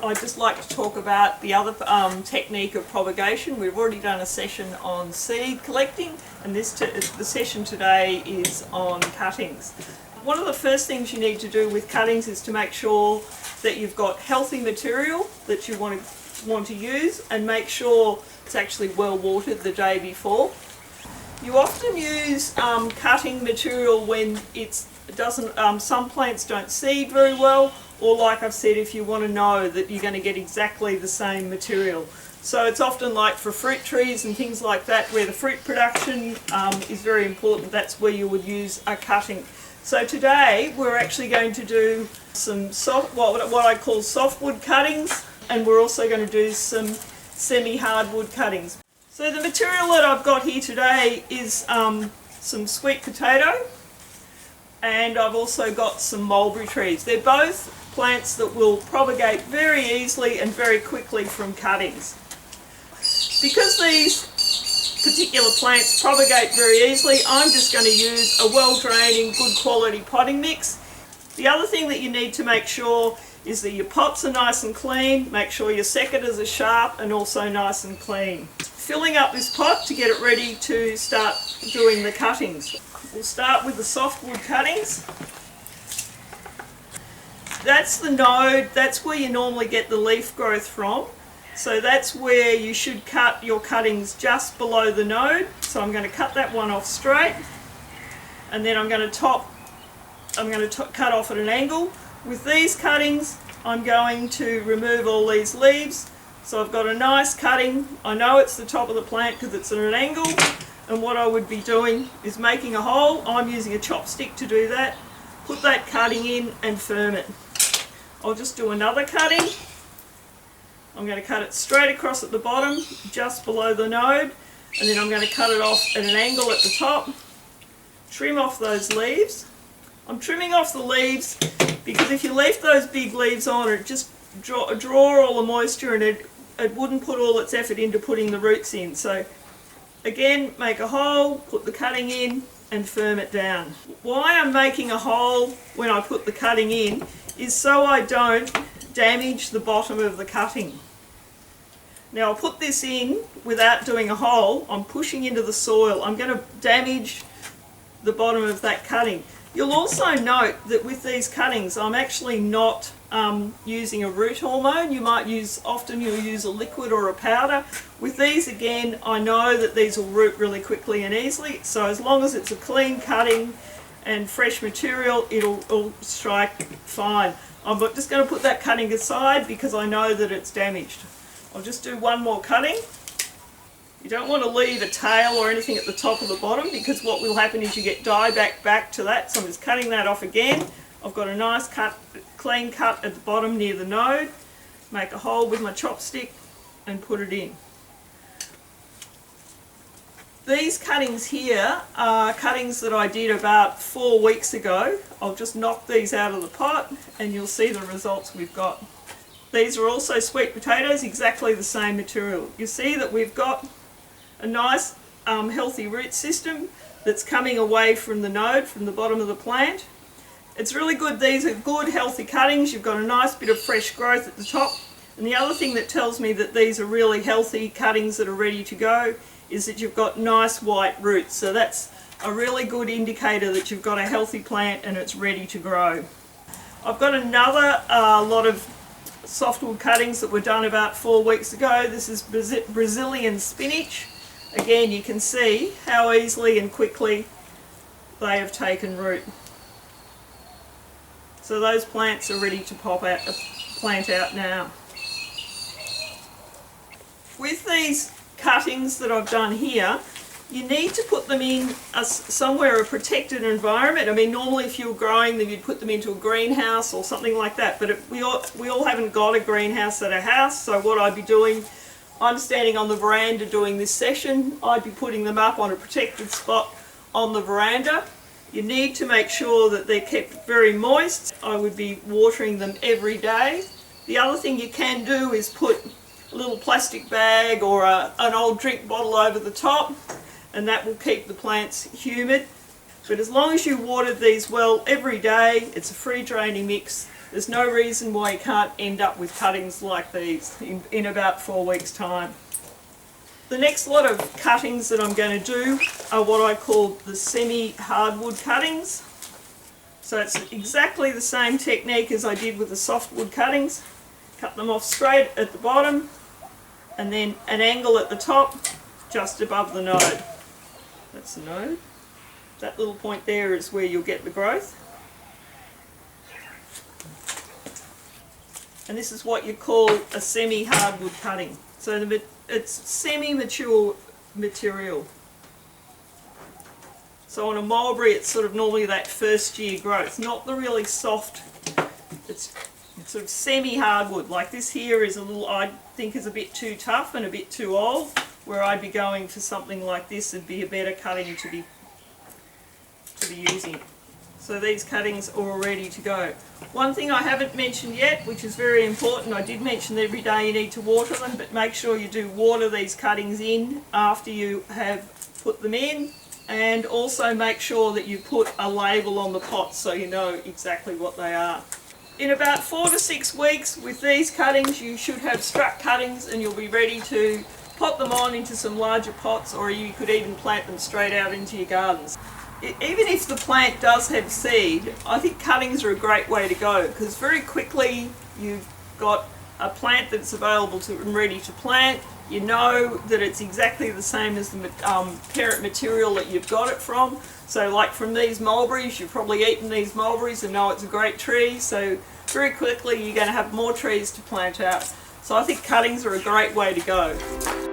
I'd just like to talk about the other technique of propagation. We've already done a session on seed collecting, and the session today is on cuttings. One of the first things you need to do with cuttings is to make sure that you've got healthy material that you want to use, and make sure it's actually well watered the day before. You often use cutting material when some plants don't seed very well, or like I've said, if you want to know that you're going to get exactly the same material. So it's often like for fruit trees and things like that, where the fruit production is very important. That's where you would use a cutting. So today we're actually going to do some what I call softwood cuttings, and we're also going to do some semi-hardwood cuttings. So the material that I've got here today is some sweet potato, and I've also got some mulberry trees. They're both plants that will propagate very easily and very quickly from cuttings. Because these particular plants propagate very easily, I'm just going to use a well-draining, good quality potting mix. The other thing that you need to make sure is that your pots are nice and clean. Make sure your secateurs are sharp and also nice and clean. Filling up this pot to get it ready to start doing the cuttings. We'll start with the softwood cuttings. That's the node, that's where you normally get the leaf growth from. So that's where you should cut your cuttings, just below the node. So I'm going to cut that one off straight, and then I'm going to cut off at an angle. With these cuttings, I'm going to remove all these leaves. So I've got a nice cutting. I know it's the top of the plant because it's at an angle, and what I would be doing is making a hole. I'm using a chopstick to do that. Put that cutting in and firm it. I'll just do another cutting. I'm going to cut it straight across at the bottom, just below the node, and then I'm going to cut it off at an angle at the top. Trim off those leaves. I'm trimming off the leaves because if you leave those big leaves on, it just draw all the moisture, and it wouldn't put all its effort into putting the roots in. So again, make a hole, put the cutting in and firm it down. Why I'm making a hole when I put the cutting in is so I don't damage the bottom of the cutting. Now I'll put this in without doing a hole. I'm pushing into the soil. I'm going to damage the bottom of that cutting. You'll also note that with these cuttings I'm actually not using a root hormone. Often you'll use a liquid or a powder. With these, again, I know that these will root really quickly and easily, so as long as it's a clean cutting and fresh material, it'll strike fine. I'm just going to put that cutting aside because I know that it's damaged. I'll just do one more cutting. You don't want to leave a tail or anything at the top or the bottom, because what will happen is you get dieback back to that. So I'm just cutting that off again. I've got a nice clean cut at the bottom near the node. Make a hole with my chopstick and put it in. These cuttings here are cuttings that I did about 4 weeks ago. I'll just knock these out of the pot and you'll see the results we've got. These are also sweet potatoes, exactly the same material. You see that we've got a nice healthy root system that's coming away from the node, from the bottom of the plant. It's really good. These are good healthy cuttings. You've got a nice bit of fresh growth at the top. And the other thing that tells me that these are really healthy cuttings that are ready to go is that you've got nice white roots. So that's a really good indicator that you've got a healthy plant and it's ready to grow. I've got another lot of softwood cuttings that were done about 4 weeks ago. This is Brazilian spinach. Again, you can see how easily and quickly they have taken root. So those plants are ready to plant out now. With these cuttings that I've done here, you need to put them in somewhere, a protected environment. I mean, normally if you were growing them, you'd put them into a greenhouse or something like that, but we all haven't got a greenhouse at our house, so what I'd be doing, I'm standing on the veranda doing this session, I'd be putting them up on a protected spot on the veranda. You need to make sure that they're kept very moist. I would be watering them every day. The other thing you can do is put a little plastic bag or an old drink bottle over the top, and that will keep the plants humid. But as long as you watered these well every day, it's a free draining mix, there's no reason why you can't end up with cuttings like these in about 4 weeks' time. The next lot of cuttings that I'm going to do are what I call the semi-hardwood cuttings. So it's exactly the same technique as I did with the softwood cuttings. Cut them off straight at the bottom and then an angle at the top just above the node. That's the node. That little point there is where you'll get the growth. And this is what you call a semi-hardwood cutting. So it's semi-mature material. So on a mulberry it's sort of normally that first year growth, not the really soft, it's sort of semi-hardwood. Like this here is a little, I think is a bit too tough and a bit too old, where I'd be going for something like this. It'd be a better cutting to be using. So these cuttings are all ready to go. One thing I haven't mentioned yet, which is very important, I did mention that every day you need to water them, but make sure you do water these cuttings in after you have put them in, and also make sure that you put a label on the pots so you know exactly what they are. In about 4 to 6 weeks with these cuttings you should have struck cuttings and you'll be ready to pot them on into some larger pots, or you could even plant them straight out into your gardens. Even if the plant does have seed, I think cuttings are a great way to go, because very quickly you've got a plant that's available to and ready to plant. You know that it's exactly the same as the parent material that you've got it from. So like from these mulberries, you've probably eaten these mulberries and know it's a great tree. So very quickly you're going to have more trees to plant out. So I think cuttings are a great way to go.